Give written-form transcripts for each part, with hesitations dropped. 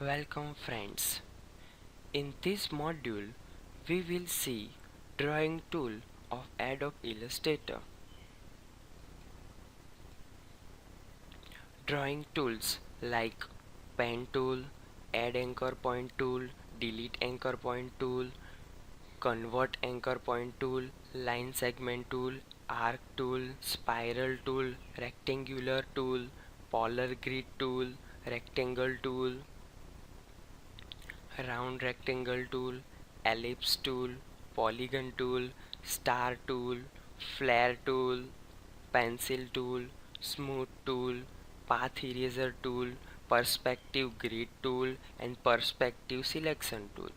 Welcome friends. In this module, we will see drawing tool of Adobe Illustrator. Drawing tools like pen tool, add anchor point tool, delete anchor point tool, convert anchor point tool, line segment tool, arc tool, spiral tool, rectangular tool, polar grid tool, rectangle tool, round rectangle tool, ellipse tool, polygon tool, star tool, flare tool, pencil tool, smooth tool, path eraser tool, perspective grid tool and perspective selection tool.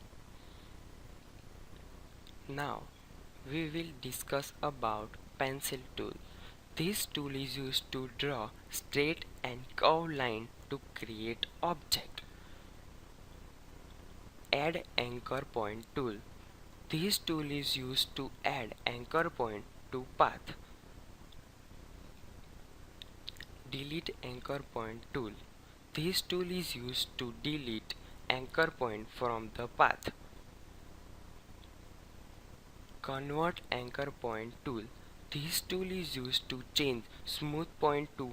Now we will discuss about pencil tool. This tool is used to draw straight and curved line to create object. Add anchor point tool. This tool is used to add anchor point to path. Delete anchor point tool. This tool is used to delete anchor point from the path. Convert anchor point tool. This tool is used to change smooth point to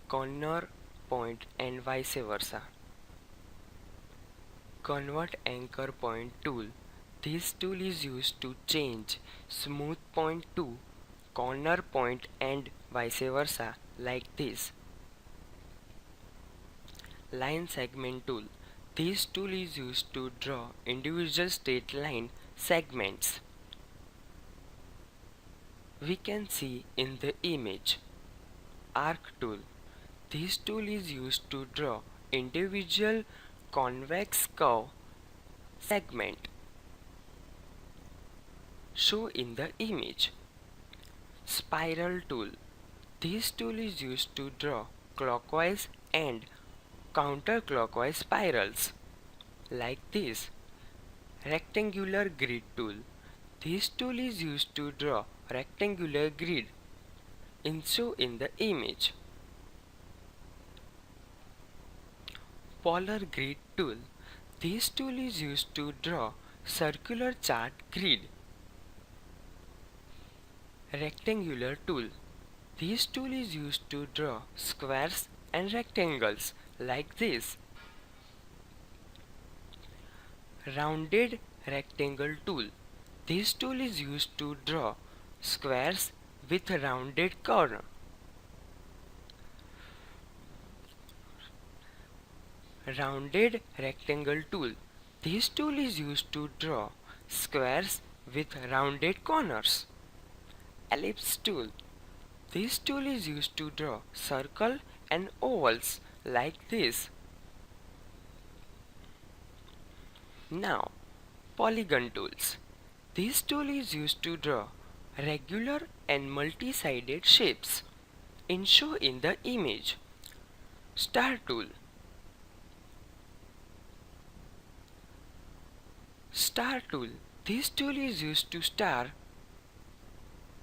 corner point and vice versa. Convert anchor point tool. This tool is used to change smooth point to corner point and vice versa like this. Line segment tool. This tool is used to draw individual straight line segments. We can see in the image. Arc tool. This tool is used to draw individual convex curve segment. Show in the image. Spiral tool. This tool is used to draw clockwise and counterclockwise spirals like this. Rectangular grid tool. This tool is used to draw rectangular grid show in the image. Polar grid tool. This tool is used to draw circular chart grid. Rectangular tool. This tool is used to draw squares and rectangles like this. Rounded rectangle tool. This tool is used to draw squares with rounded corner. Rounded rectangle tool. This tool is used to draw squares with rounded corners. Ellipse tool. This tool is used to draw circle and ovals like this. Now, polygon tools. This tool is used to draw regular and multi-sided shapes show in the image. Star tool. Star tool. This tool is used to star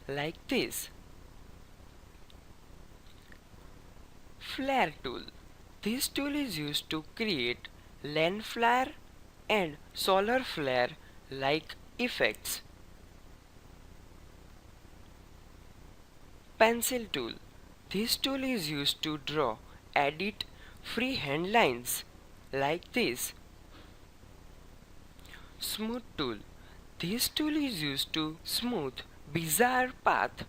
like this. Flare tool. This tool is used to create lens flare and solar flare like effects. Pencil tool. This tool is used to draw edit freehand lines like this. Smooth tool. This tool is used to smooth Bezier path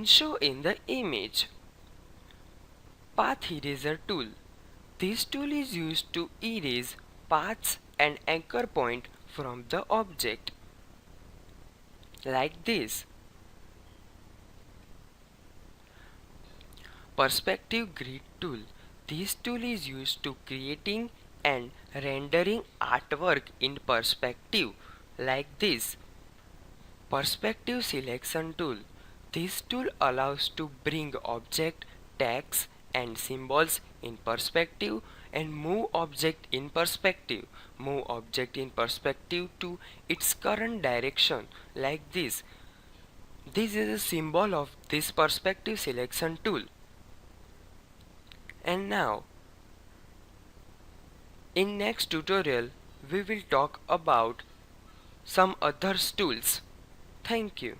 show in the image. Path eraser tool. This tool is used to erase paths and anchor point from the object like this. Perspective grid tool. This tool is used to creating and rendering artwork in perspective like this. Perspective selection tool. This tool allows to bring object, text and symbols in perspective and move object in perspective. Move object in perspective to its current direction like this. This is a symbol of this perspective selection tool. And now In next tutorial, we will talk about some other tools. Thank you.